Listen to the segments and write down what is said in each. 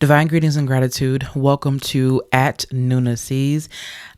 Divine greetings and gratitude. Welcome to at Nuna Sees.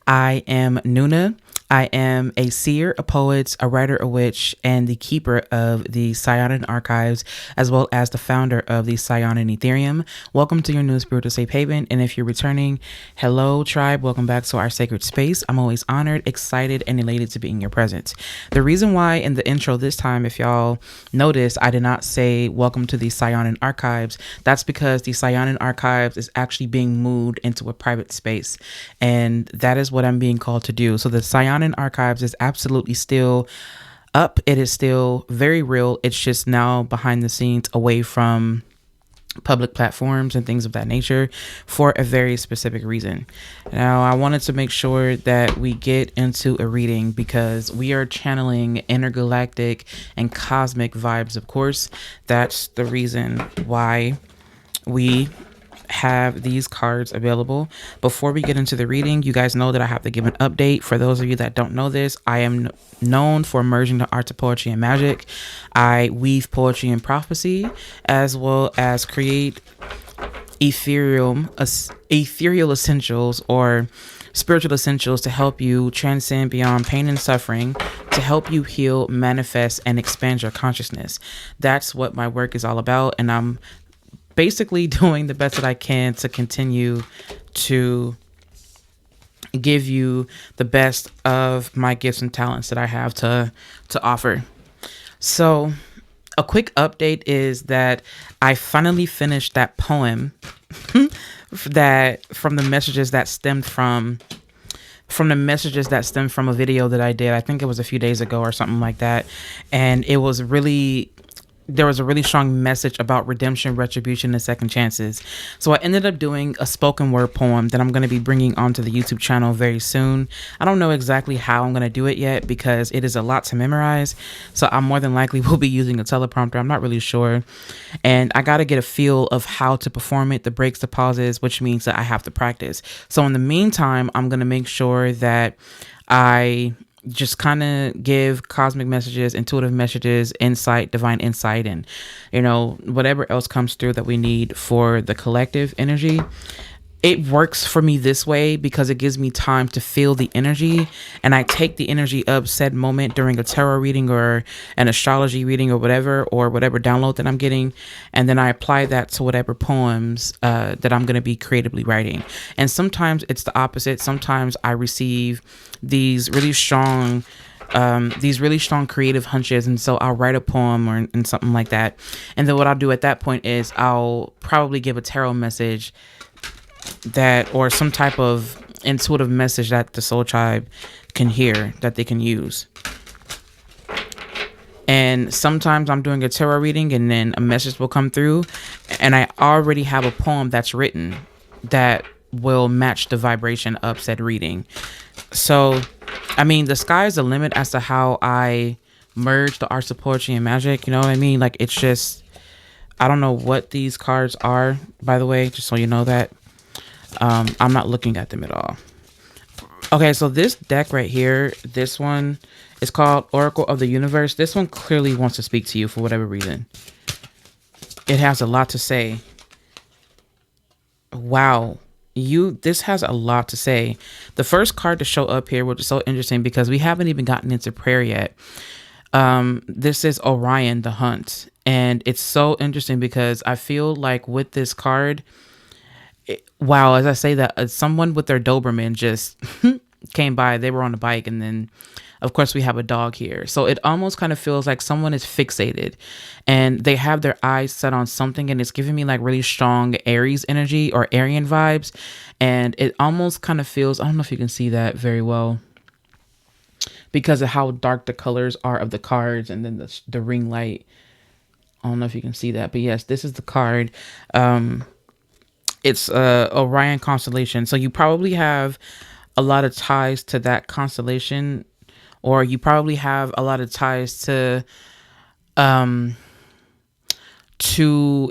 I am Nuna. I am a seer, a poet, a writer, a witch, and the keeper of the Saiyonan archives, as well as the founder of the Saiyonan Etherium. Welcome to your new spiritual safe haven. And if you're returning, hello tribe. Welcome back to our sacred space. I'm always honored, excited, and elated to be in your presence. The reason why in the intro this time, if y'all notice, I did not say welcome to the Saiyonan archives. That's because the Saiyonan archives is actually being moved into a private space. And that is what I'm being called to do. So the Saiyonan archives is absolutely still up. It is still very real. It's just now behind the scenes, away from public platforms and things of that nature, for a very specific reason. Now, I wanted to make sure that we get into a reading because we are channeling intergalactic and cosmic vibes. Of course, that's the reason why we have these cards available. Before we get into the reading, you guys know that I have to give an update. For those of you that don't know this, I am known for merging the arts of poetry and magic. I weave poetry and prophecy, as well as create ethereal essentials or spiritual essentials to help you transcend beyond pain and suffering, to help you heal, manifest, and expand your consciousness. That's what my work is all about, and I'm basically doing the best that I can to continue to give you the best of my gifts and talents that I have to offer. So a quick update is that I finally finished that poem that from the messages that stemmed from a video that I did. I think it was a few days ago or something like that. And it was there was a really strong message about redemption, retribution, and second chances. So I ended up doing a spoken word poem that I'm going to be bringing onto the YouTube channel very soon. I don't know exactly how I'm going to do it yet because it is a lot to memorize. So I more than likely will be using a teleprompter. I'm not really sure. And I got to get a feel of how to perform it, the breaks, the pauses, which means that I have to practice. So in the meantime, I'm going to make sure that I just kind of give cosmic messages, intuitive messages, insight, divine insight, and, whatever else comes through that we need for the collective energy. It works for me this way because it gives me time to feel the energy, and I take the energy of said moment during a tarot reading or an astrology reading or whatever download that I'm getting, and then I apply that to whatever poems that I'm going to be creatively writing. And sometimes it's the opposite. Sometimes I receive these really strong creative hunches, and so I'll write a poem and something like that. And then what I'll do at that point is I'll probably give a tarot message or some type of intuitive message that the soul tribe can hear, that they can use. And sometimes I'm doing a tarot reading and then a message will come through and I already have a poem that's written that will match the vibration of said reading. So, the sky is the limit as to how I merge the arts of poetry and magic. You know what I mean? Like, it's just, I don't know what these cards are, by the way, just so you know that. I'm not looking at them at all. Okay, so this deck right here, this one is called Oracle of the Universe. This one clearly wants to speak to you for whatever reason. It has a lot to say. Wow. This has a lot to say. The first card to show up here, which is so interesting because we haven't even gotten into prayer yet. This is Orion, the Hunt. And it's so interesting because I feel like with this card, as I say that, someone with their Doberman just came by. They were on a bike, and then of course we have a dog here. So it almost kind of feels like someone is fixated and they have their eyes set on something, and it's giving me like really strong Aries energy or Aryan vibes. And it almost kind of feels, I don't know if you can see that very well because of how dark the colors are of the cards, and then the ring light. I don't know if you can see that, but yes, this is the card. It's Orion constellation. So you probably have a lot of ties to that constellation, or you probably have a lot of ties to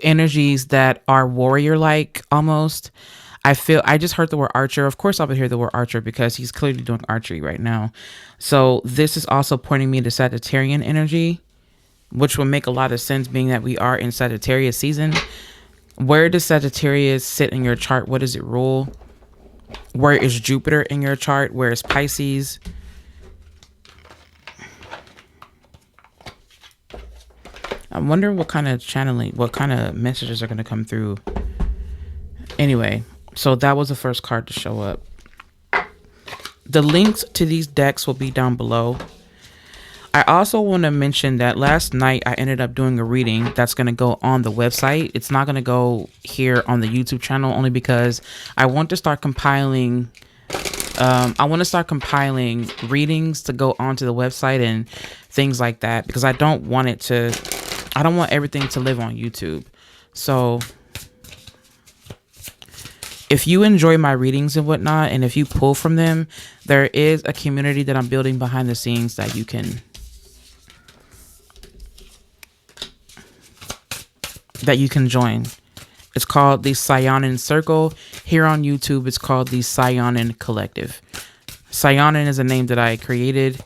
energies that are warrior-like almost. I just heard the word archer. Of course I would hear the word archer because he's clearly doing archery right now. So this is also pointing me to Sagittarian energy, which will make a lot of sense being that we are in Sagittarius season. Where does Sagittarius sit in your chart? What does it rule? Where is Jupiter in your chart? Where is Pisces? I wonder what kind of channeling, what kind of messages are going to come through. Anyway, so that was the first card to show up. The links to these decks will be down below. I also want to mention that last night I ended up doing a reading that's going to go on the website. It's not going to go here on the YouTube channel, only because I want to start compiling readings to go onto the website and things like that, because I don't want everything to live on YouTube. So if you enjoy my readings and whatnot, and if you pull from them, there is a community that I'm building behind the scenes that you can join. It's called the Saiyonan Circle. Here on YouTube, it's called the Saiyonan Collective. Saiyonan is a name that I created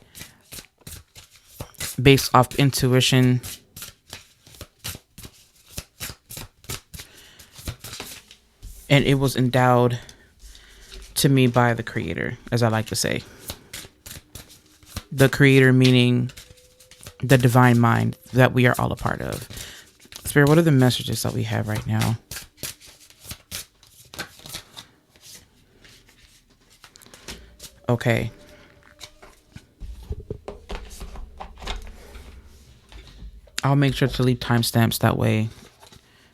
based off intuition. And it was endowed to me by the creator, as I like to say. The creator meaning the divine mind that we are all a part of. Spirit, what are the messages that we have right now? Okay. I'll make sure to leave timestamps, that way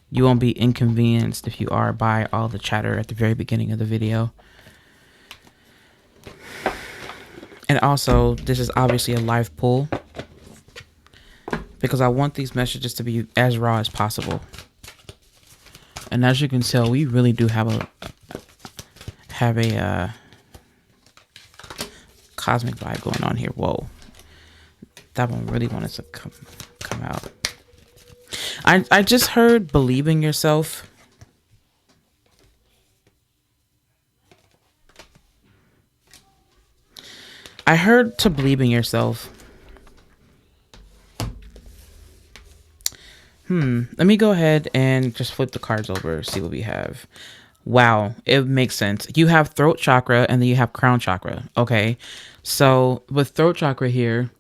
you won't be inconvenienced if you are by all the chatter at the very beginning of the video. And also, this is obviously a live pull, because I want these messages to be as raw as possible. And as you can tell, we really do have a cosmic vibe going on here. Whoa, that one really wanted to come out. I just heard believe in yourself. I heard to believe in yourself. Let me go ahead and just flip the cards over, see what we have. Wow, it makes sense. You have throat chakra and then you have crown chakra. Okay, so with throat chakra here,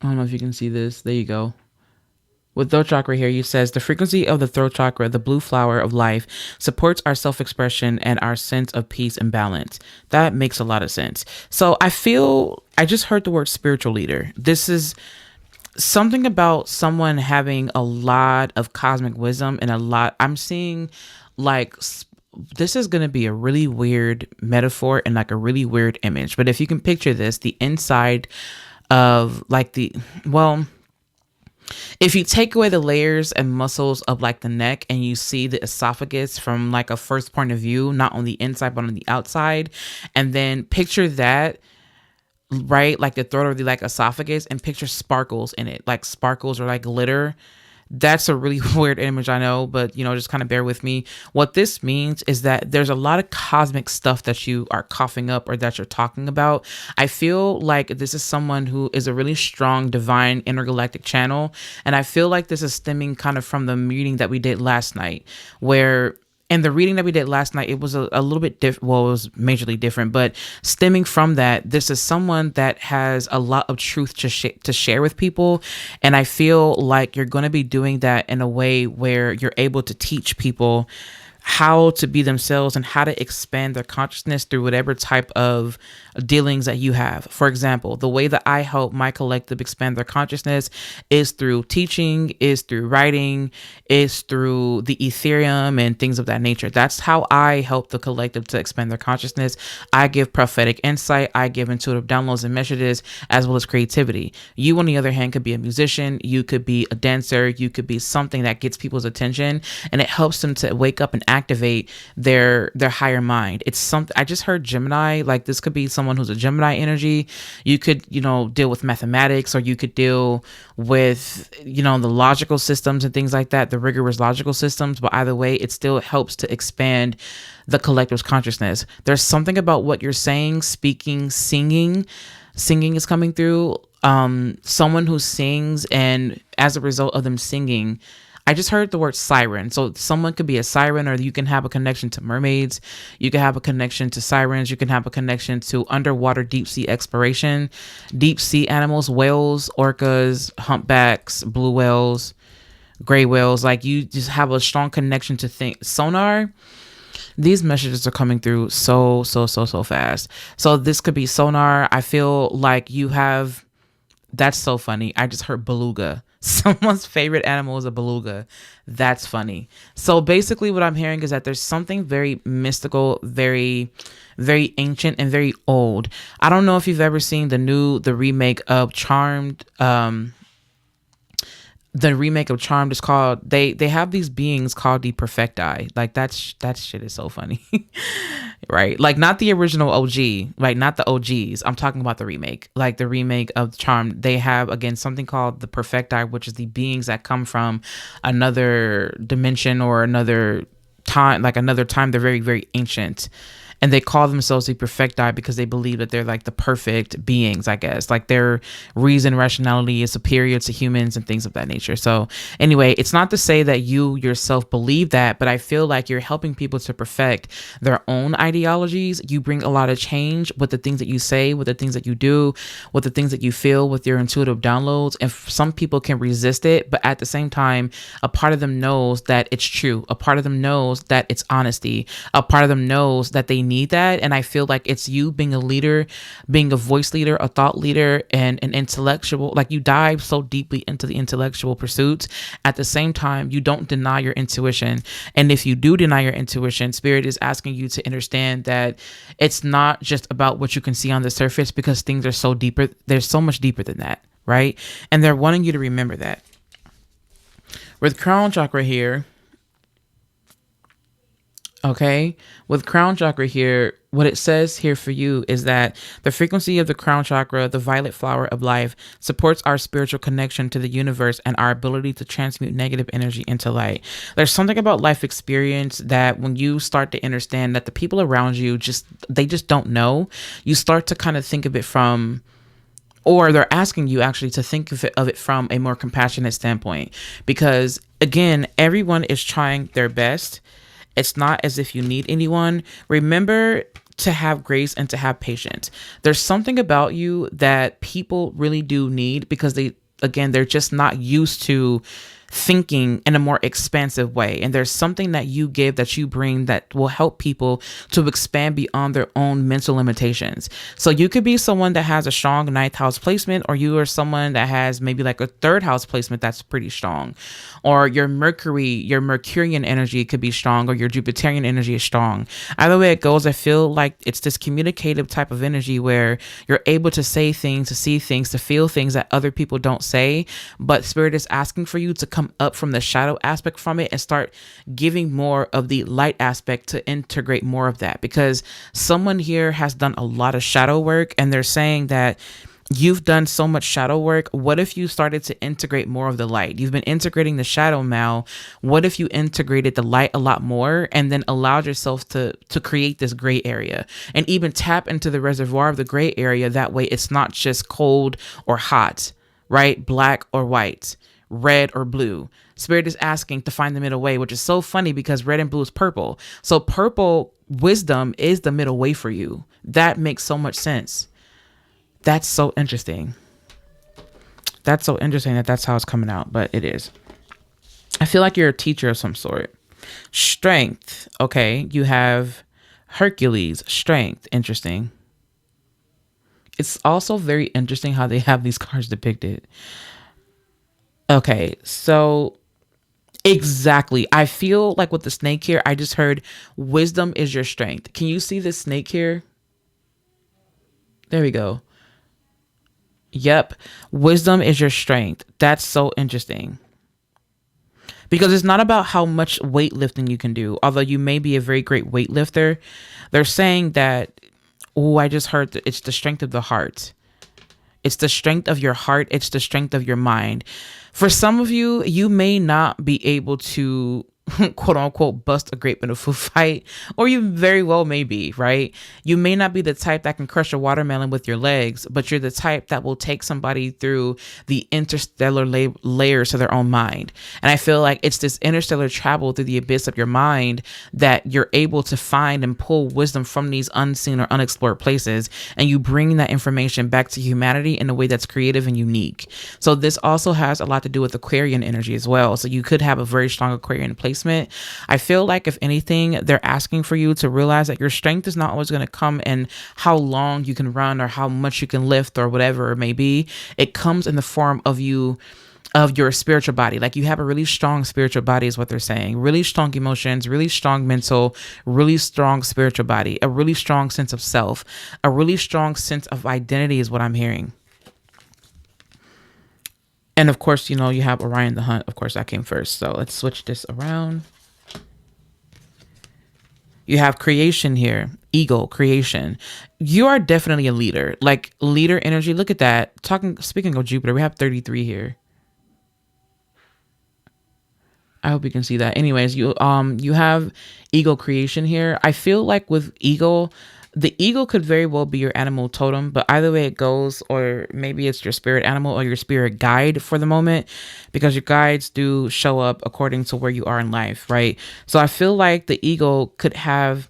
I don't know if you can see this. There you go. With throat chakra here, you says the frequency of the throat chakra, the blue flower of life, supports our self-expression and our sense of peace and balance. That makes a lot of sense. So I just heard the word spiritual leader. This is something about someone having a lot of cosmic wisdom and I'm seeing like, this is going to be a really weird metaphor and like a really weird image. But if you can picture this, the inside of like if you take away the layers and muscles of like the neck and you see the esophagus from like a first point of view, not on the inside, but on the outside, and then picture that, right? Like the throat or the like esophagus, and picture sparkles in it, like sparkles or like glitter. That's a really weird image, I know, but just kind of bear with me. What this means is that there's a lot of cosmic stuff that you are coughing up or that you're talking about. I feel like this is someone who is a really strong divine intergalactic channel. And I feel like this is stemming kind of from the meeting that we did last night, where and the reading that we did last night, it was a little bit different. Well, it was majorly different, but stemming from that, this is someone that has a lot of truth to share with people. And I feel like you're going to be doing that in a way where you're able to teach people how to be themselves and how to expand their consciousness through whatever type of dealings that you have. For example, the way that I help my collective expand their consciousness is through teaching, is through writing, is through the Etherium and things of that nature. That's how I help the collective to expand their consciousness. I give prophetic insight, I give intuitive downloads and messages, as well as creativity. You, on the other hand, could be a musician, you could be a dancer, you could be something that gets people's attention, and it helps them to wake up and activate their higher mind. It's something I just heard Gemini, like this could be someone who's a Gemini energy. You could, deal with mathematics, or you could deal with, the logical systems and things like that, the rigorous logical systems. But either way, it still helps to expand the collective's consciousness. There's something about what you're saying, speaking, singing is coming through. Someone who sings, and as a result of them singing, I just heard the word siren. So someone could be a siren, or you can have a connection to mermaids. You can have a connection to sirens. You can have a connection to underwater deep sea exploration, deep sea animals, whales, orcas, humpbacks, blue whales, gray whales. Like, you just have a strong connection to think sonar. These messages are coming through so fast. So this could be sonar. I feel like you have, that's so funny. I just heard beluga. Someone's favorite animal is a beluga. That's funny. So basically what I'm hearing is that there's something very mystical, very, very ancient, and very old. I don't know if you've ever seen the remake of Charmed. The remake of Charmed is called, they have these beings called the Perfecti. Like, that shit is so funny. Right? Like, not the original OG, like not the OGs. I'm talking about the remake. Like, the remake of Charmed, they have, again, something called the Perfecti, which is the beings that come from another dimension or another time, like another time. They're very, very ancient. And they call themselves the Perfecti because they believe that they're like the perfect beings, I guess. Like, their reason, rationality is superior to humans and things of that nature. So anyway, it's not to say that you yourself believe that, but I feel like you're helping people to perfect their own ideologies. You bring a lot of change with the things that you say, with the things that you do, with the things that you feel, with your intuitive downloads. And some people can resist it, but at the same time, a part of them knows that it's true. A part of them knows that it's honesty. A part of them knows that they need that. And I feel like it's you being a leader, being a voice leader, a thought leader, and an intellectual. Like, you dive so deeply into the intellectual pursuits. At the same time, you don't deny your intuition. And if you do deny your intuition, Spirit is asking you to understand that it's not just about what you can see on the surface, because things are so deeper. They're so much deeper than that, right? And they're wanting you to remember that. With crown chakra here, okay, with crown chakra here, what it says here for you is that the frequency of the crown chakra, the violet flower of life, supports our spiritual connection to the universe and our ability to transmute negative energy into light. There's something about life experience that when you start to understand that the people around you they just don't know, you start to kind of think of it from, or they're asking you actually to think of it from a more compassionate standpoint. Because again, everyone is trying their best. It's not as if you need anyone. Remember to have grace and to have patience. There's something about you that people really do need, because they're just not used to thinking in a more expansive way. And there's something that you give, that you bring, that will help people to expand beyond their own mental limitations. So you could be someone that has a strong ninth house placement, or you are someone that has maybe like a third house placement that's pretty strong, or your Mercurian energy could be strong, or your Jupiterian energy is strong. Either way it goes, I feel like it's this communicative type of energy where you're able to say things, to see things, to feel things that other people don't say. But Spirit is asking for you to come up from the shadow aspect from it and start giving more of the light aspect, to integrate more of that. Because someone here has done a lot of shadow work, and they're saying that you've done so much shadow work. What if you started to integrate more of the light? You've been integrating the shadow now. What if you integrated the light a lot more, and then allowed yourself to create this gray area, and even tap into the reservoir of the gray area? That way it's not just cold or hot, right? Black or white, red or blue. Spirit is asking to find the middle way, which is so funny because red and blue is purple. So purple wisdom is the middle way for you. That makes so much sense. That's so interesting. That's so interesting that's how it's coming out, but it is. I feel like you're a teacher of some sort. Strength. Okay. You have Hercules, strength. Interesting. It's also very interesting how they have these cards depicted. Okay, so exactly. I feel like with the snake here, I just heard wisdom is your strength. Can you see this snake here? There we go. Yep. Wisdom is your strength. That's so interesting. Because it's not about how much weightlifting you can do. Although you may be a very great weightlifter, they're saying that, I just heard that it's the strength of the heart. It's the strength of your heart. It's the strength of your mind. For some of you, you may not be able to quote unquote bust a great beautiful fight, or you very well may be, right? You may not be the type that can crush a watermelon with your legs, but you're the type that will take somebody through the interstellar layers of their own mind. And I feel like it's this interstellar travel through the abyss of your mind that you're able to find and pull wisdom from these unseen or unexplored places, and you bring that information back to humanity in a way that's creative and unique. So this also has a lot to do with Aquarian energy as well. So you could have a very strong Aquarian placement. I feel like if anything, they're asking for you to realize that your strength is not always going to come in how long you can run or how much you can lift or whatever it may be. It comes in the form of your spiritual body. Like you have a really strong spiritual body is what they're saying. Really strong emotions, really strong mental, really strong spiritual body, a really strong sense of self, a really strong sense of identity is what I'm hearing. And of course, you have Orion the Hunt. Of course, that came first. So let's switch this around. You have creation here, ego, creation. You are definitely a leader, like leader energy. Look at that. Speaking of Jupiter, we have 33 here. I hope you can see that. Anyways, you have ego creation here. I feel like with ego, the ego could very well be your animal totem, but either way it goes, or maybe it's your spirit animal or your spirit guide for the moment, because your guides do show up according to where you are in life, right? So I feel like the ego could have.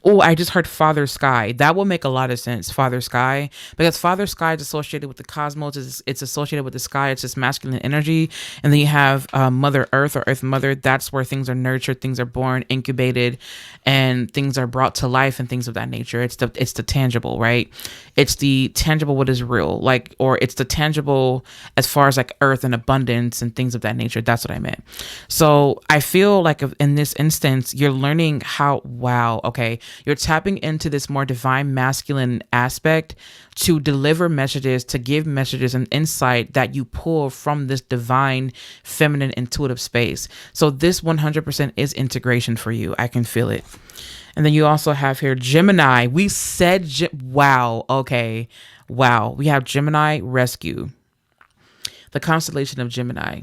Oh, I just heard Father Sky. That will make a lot of sense, Father Sky, because Father Sky is associated with the cosmos. It's associated with the sky. It's this masculine energy. And then you have Mother Earth or Earth Mother. That's where things are nurtured, things are born, incubated, and things are brought to life and things of that nature. It's the tangible, right? It's the tangible, what is real, like, or it's the tangible as far as like earth and abundance and things of that nature. That's what I meant. So I feel like in this instance, you're learning how, wow, okay, you're tapping into this more divine masculine aspect to deliver messages, to give messages and insight that you pull from this divine feminine intuitive space. So this 100% is integration for you. I can feel it. And then you also have here Gemini. We said, wow, okay, wow. We have Gemini rescue, the constellation of Gemini.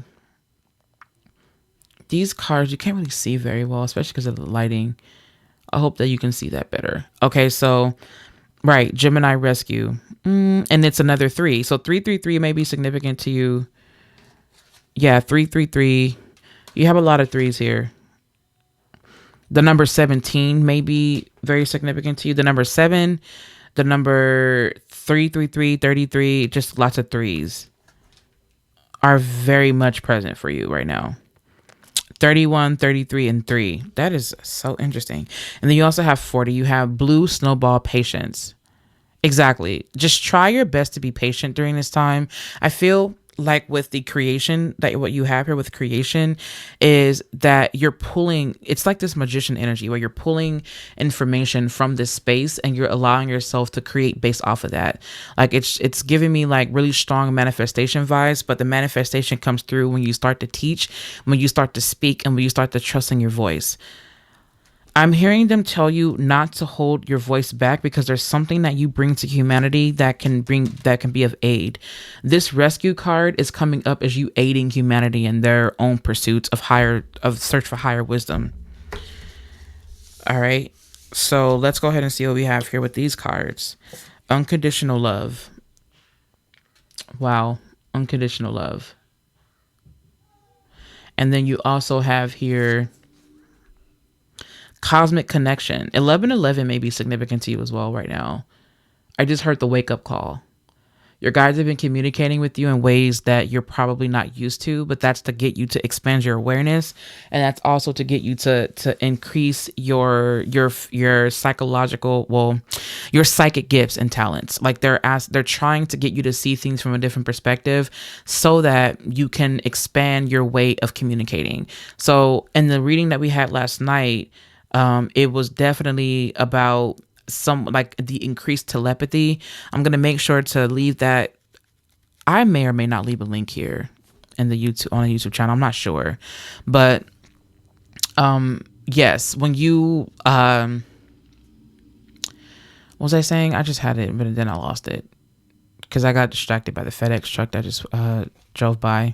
These cards you can't really see very well, especially because of the lighting. I hope that you can see that better. Okay, so, right, Gemini rescue. And it's another 3. So 333 may be significant to you. Yeah, 333. You have a lot of 3s here. The number 17 may be very significant to you. The number 7, the number 333, 33, just lots of 3s are very much present for you right now. 31, 33, and 3. That is so interesting. And then you also have 40. You have blue snowball patience. Exactly. Just try your best to be patient during this time. I feel like with the creation, that what you have here with creation is that you're pulling, it's like this magician energy where you're pulling information from this space and you're allowing yourself to create based off of that. Like it's giving me like really strong manifestation vibes, but the manifestation comes through when you start to teach, when you start to speak, and when you start to trust in your voice. I'm hearing them tell you not to hold your voice back, because there's something that you bring to humanity that can be of aid. This rescue card is coming up as you aiding humanity in their own pursuits of search for higher wisdom. All right. So let's go ahead and see what we have here with these cards. Unconditional love. Wow. Unconditional love. And then you also have here cosmic connection. 1111 may be significant to you as well right now. I just heard the wake up call. Your guides have been communicating with you in ways that you're probably not used to, but that's to get you to expand your awareness, and that's also to get you to increase your psychological, your psychic gifts and talents. Like they're trying to get you to see things from a different perspective so that you can expand your way of communicating. So in the reading that we had last night, it was definitely about some like the increased telepathy. I'm going to make sure to leave that. I may or may not leave a link here in the on the YouTube channel. I'm not sure, but, yes, when you, what was I saying? I just had it, but then I lost it because I got distracted by the FedEx truck that just, drove by.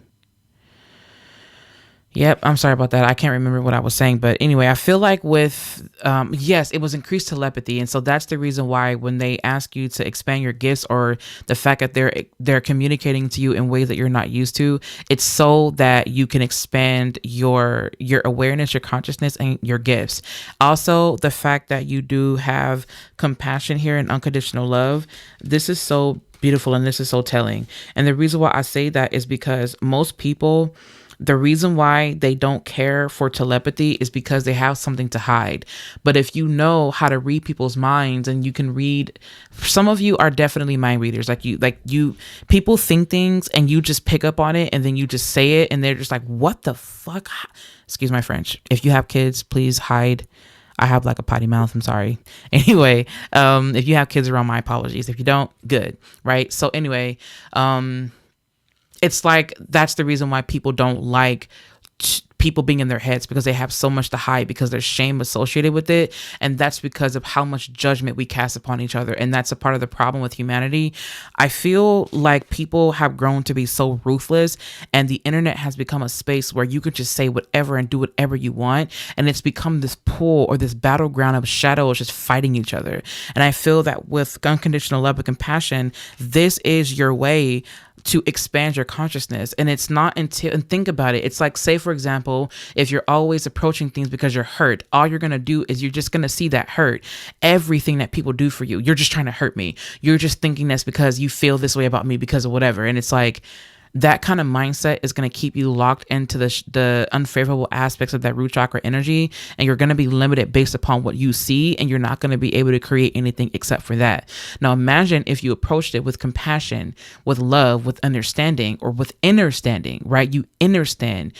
Yep, I'm sorry about that. I can't remember what I was saying, but anyway, I feel like with yes, it was increased telepathy, and so that's the reason why when they ask you to expand your gifts or the fact that they're communicating to you in ways that you're not used to, it's so that you can expand your awareness, your consciousness, and your gifts. Also, the fact that you do have compassion here and unconditional love. This is so beautiful and this is so telling. And the reason why I say that is because most people, the reason why they don't care for telepathy is because they have something to hide. But if you know how to read people's minds and you can read, some of you are definitely mind readers. People think things and you just pick up on it and then you just say it and they're just like, what the fuck? Excuse my French. If you have kids, please hide. I have like a potty mouth. I'm sorry. Anyway, if you have kids around, my apologies. If you don't, good. Right. So anyway, it's like that's the reason why people don't like people being in their heads, because they have so much to hide, because there's shame associated with it. And that's because of how much judgment we cast upon each other. And that's a part of the problem with humanity. I feel like people have grown to be so ruthless, and the internet has become a space where you could just say whatever and do whatever you want. And it's become this pool or this battleground of shadows just fighting each other. And I feel that with unconditional love and compassion, this is your way to expand your consciousness. And it's not until, and think about it, it's like, say for example, if you're always approaching things because you're hurt, all you're going to do is you're just going to see that hurt. Everything that people do for you, you're just trying to hurt me. You're just thinking that's because you feel this way about me because of whatever. And it's like, that kind of mindset is going to keep you locked into the unfavorable aspects of that root chakra energy. And you're going to be limited based upon what you see. And you're not going to be able to create anything except for that. Now, imagine if you approached it with compassion, with love, with understanding, or with understanding, right? You understand,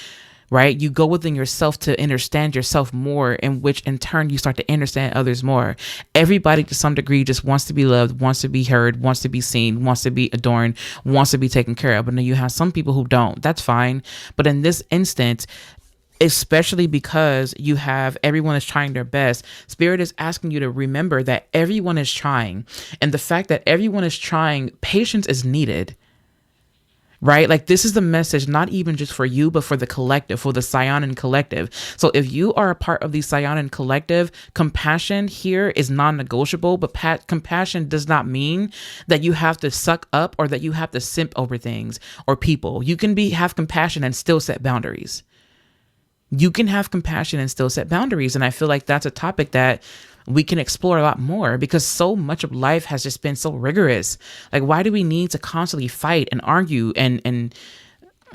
right? You go within yourself to understand yourself more, in which in turn you start to understand others more. Everybody to some degree just wants to be loved, wants to be heard, wants to be seen, wants to be adorned, wants to be taken care of. But then you have some people who don't. That's fine. But in this instance, especially because you have everyone is trying their best, Spirit is asking you to remember that everyone is trying. And the fact that everyone is trying, patience is needed. Right? Like, this is the message, not even just for you, but for the collective, for the Saiyonan collective. So if you are a part of the Saiyonan collective, compassion here is non-negotiable. But compassion does not mean that you have to suck up or that you have to simp over things or people. You can have compassion and still set boundaries. You can have compassion and still set boundaries. And I feel like that's a topic that we can explore a lot more, because so much of life has just been so rigorous. Like, why do we need to constantly fight and argue and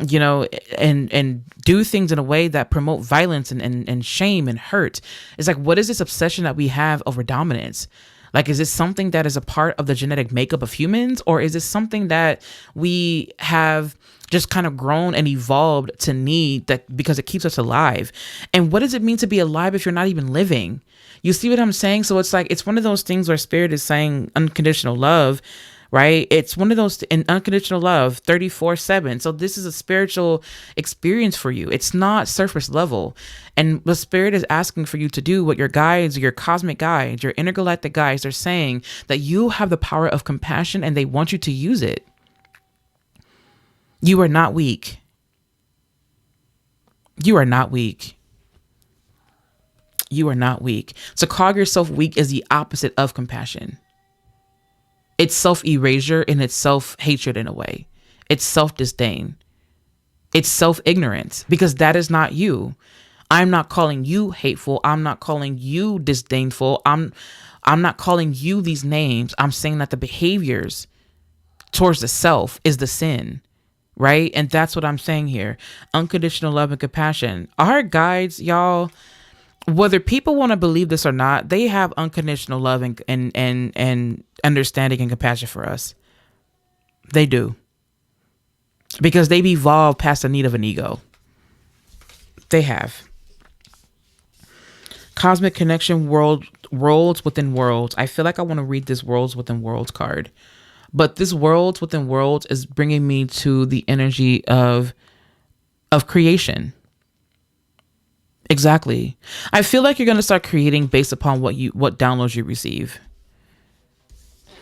you know, and do things in a way that promote violence and shame and hurt? It's like, what is this obsession that we have over dominance? Like, is this something that is a part of the genetic makeup of humans, or is this something that we have just kind of grown and evolved to need, that because it keeps us alive? And what does it mean to be alive if you're not even living? You see what I'm saying? So it's like, it's one of those things where Spirit is saying unconditional love, right? It's one of those in unconditional love 34/7. So this is a spiritual experience for you. It's not surface level. And the Spirit is asking for you to do what your guides, your cosmic guides, your intergalactic guides are saying, that you have the power of compassion and they want you to use it. You are not weak. You are not weak. You are not weak. To call yourself weak is the opposite of compassion. It's self-erasure and it's self-hatred in a way. It's self-disdain. It's self-ignorance, because that is not you. I'm not calling you hateful. I'm not calling you disdainful. I'm not calling you these names. I'm saying that the behaviors towards the self is the sin. Right? And that's what I'm saying here. Unconditional love and compassion. Our guides, y'all, whether people want to believe this or not, they have unconditional love and understanding and compassion for us. They do. Because they've evolved past the need of an ego. They have. Cosmic connection, worlds within worlds. I feel like I want to read this worlds within worlds card. But this worlds within worlds is bringing me to the energy of creation. Exactly. I feel like you're going to start creating based upon what downloads you receive.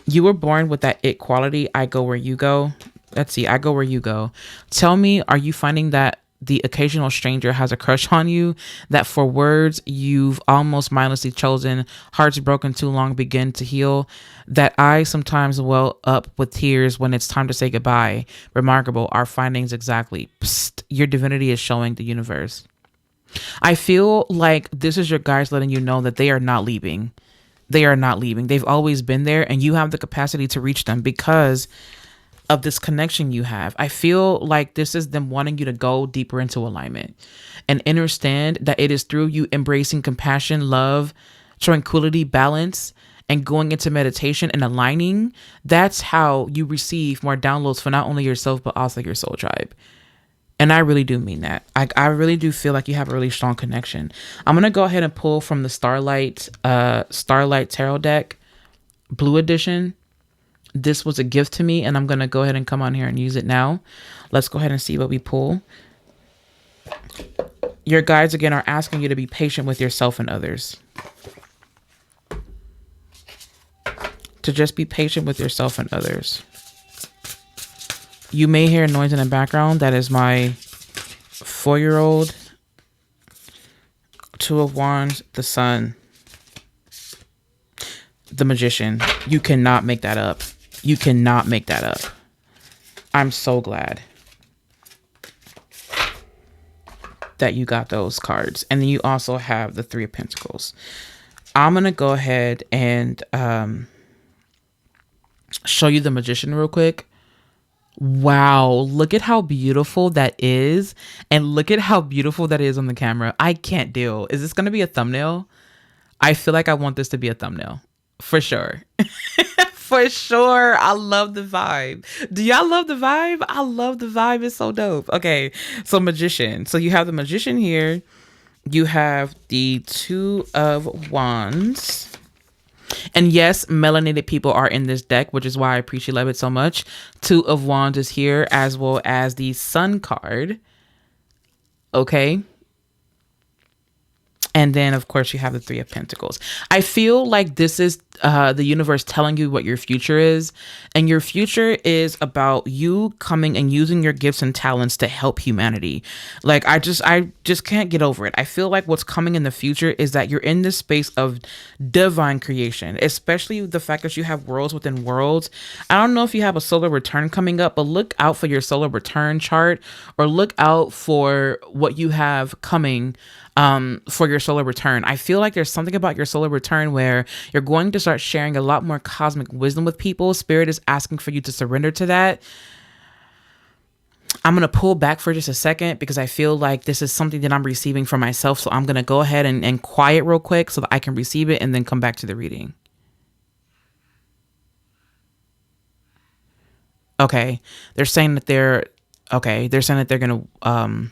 You were born with that it quality. I go where you go. Let's see. I go where you go. Tell me, are you finding that the occasional stranger has a crush on you, that for words you've almost mindlessly chosen, hearts broken too long begin to heal, that I sometimes well up with tears when it's time to say goodbye. Remarkable, our findings exactly. Psst, your divinity is showing the universe. I feel like this is your guides letting you know that they are not leaving. They are not leaving. They've always been there, and you have the capacity to reach them because of this connection you have. I feel like this is them wanting you to go deeper into alignment and understand that it is through you embracing compassion, love, tranquility, balance, and going into meditation and aligning. That's how you receive more downloads for not only yourself, but also your soul tribe. And I really do mean that. I really do feel like you have a really strong connection. I'm going to go ahead and pull from the Starlight Tarot deck, Blue Edition. This was a gift to me, and I'm going to go ahead and come on here and use it now. Let's go ahead and see what we pull. Your guides, again, are asking you to be patient with yourself and others. To just be patient with yourself and others. You may hear noise in the background. That is my 4-year-old. 2 of Wands, the Sun, the Magician. You cannot make that up. You cannot make that up. I'm so glad that you got those cards. And then you also have the 3 of Pentacles. I'm going to go ahead and show you the Magician real quick. Wow, look at how beautiful that is. And look at how beautiful that is on the camera. I can't deal. Is this going to be a thumbnail? I feel like I want this to be a thumbnail. For sure. For sure. I love the vibe. Do y'all love the vibe? I love the vibe. It's so dope. Okay, so Magician. So you have the Magician here. You have the 2 of Wands. And yes, melanated people are in this deck, which is why I appreciate love it so much. 2 of Wands is here, as well as the Sun card. Okay. And then, of course, you have the 3 of Pentacles. I feel like this is the universe telling you what your future is. And your future is about you coming and using your gifts and talents to help humanity. Like, I just can't get over it. I feel like what's coming in the future is that you're in this space of divine creation, especially the fact that you have worlds within worlds. I don't know if you have a solar return coming up, but look out for your solar return chart, or look out for what you have coming for your solar return. I feel like there's something about your solar return where you're going to start sharing a lot more cosmic wisdom with people. Spirit is asking for you to surrender to that. I'm going to pull back for just a second because I feel like this is something that I'm receiving for myself. So I'm going to go ahead and quiet real quick so that I can receive it and then come back to the reading. Okay. They're saying that they're going to,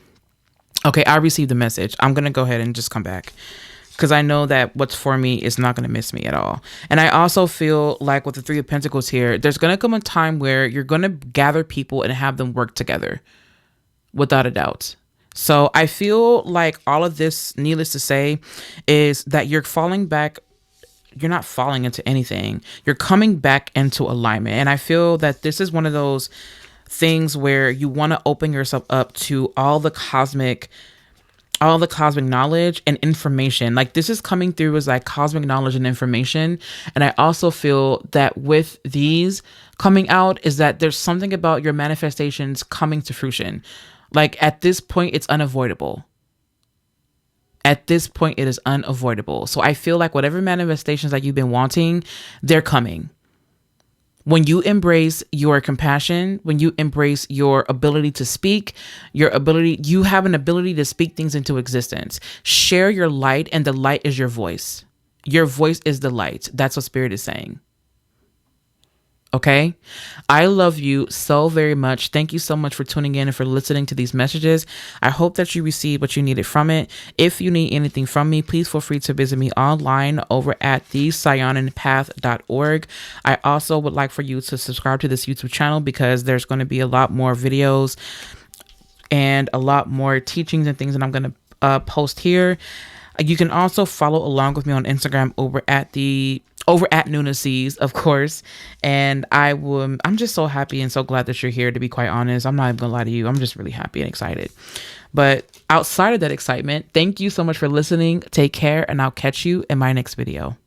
okay, I received the message. I'm going to go ahead and just come back because I know that what's for me is not going to miss me at all. And I also feel like with the 3 of Pentacles here, there's going to come a time where you're going to gather people and have them work together without a doubt. So I feel like all of this, needless to say, is that you're falling back. You're not falling into anything. You're coming back into alignment. And I feel that this is one of those things where you want to open yourself up to all the cosmic knowledge and information. Like, this is coming through as like cosmic knowledge and information. And I also feel that with these coming out is that there's something about your manifestations coming to fruition. Like, at this point, it's unavoidable. At this point, it is unavoidable. So I feel like whatever manifestations that you've been wanting, they're coming. When you embrace your compassion, when you embrace your ability to speak, you have an ability to speak things into existence. Share your light, and the light is your voice. Your voice is the light. That's what Spirit is saying. Okay. I love you so very much. Thank you so much for tuning in and for listening to these messages. I hope that you received what you needed from it. If you need anything from me, please feel free to visit me online over at Saiyonan Path.org. I also would like for you to subscribe to this YouTube channel because there's going to be a lot more videos and a lot more teachings and things that I'm going to post here. You can also follow along with me on Instagram over at Nuna Sees, of course. And I'm just so happy and so glad that you're here, to be quite honest. I'm not even gonna lie to you. I'm just really happy and excited. But outside of that excitement, thank you so much for listening. Take care, and I'll catch you in my next video.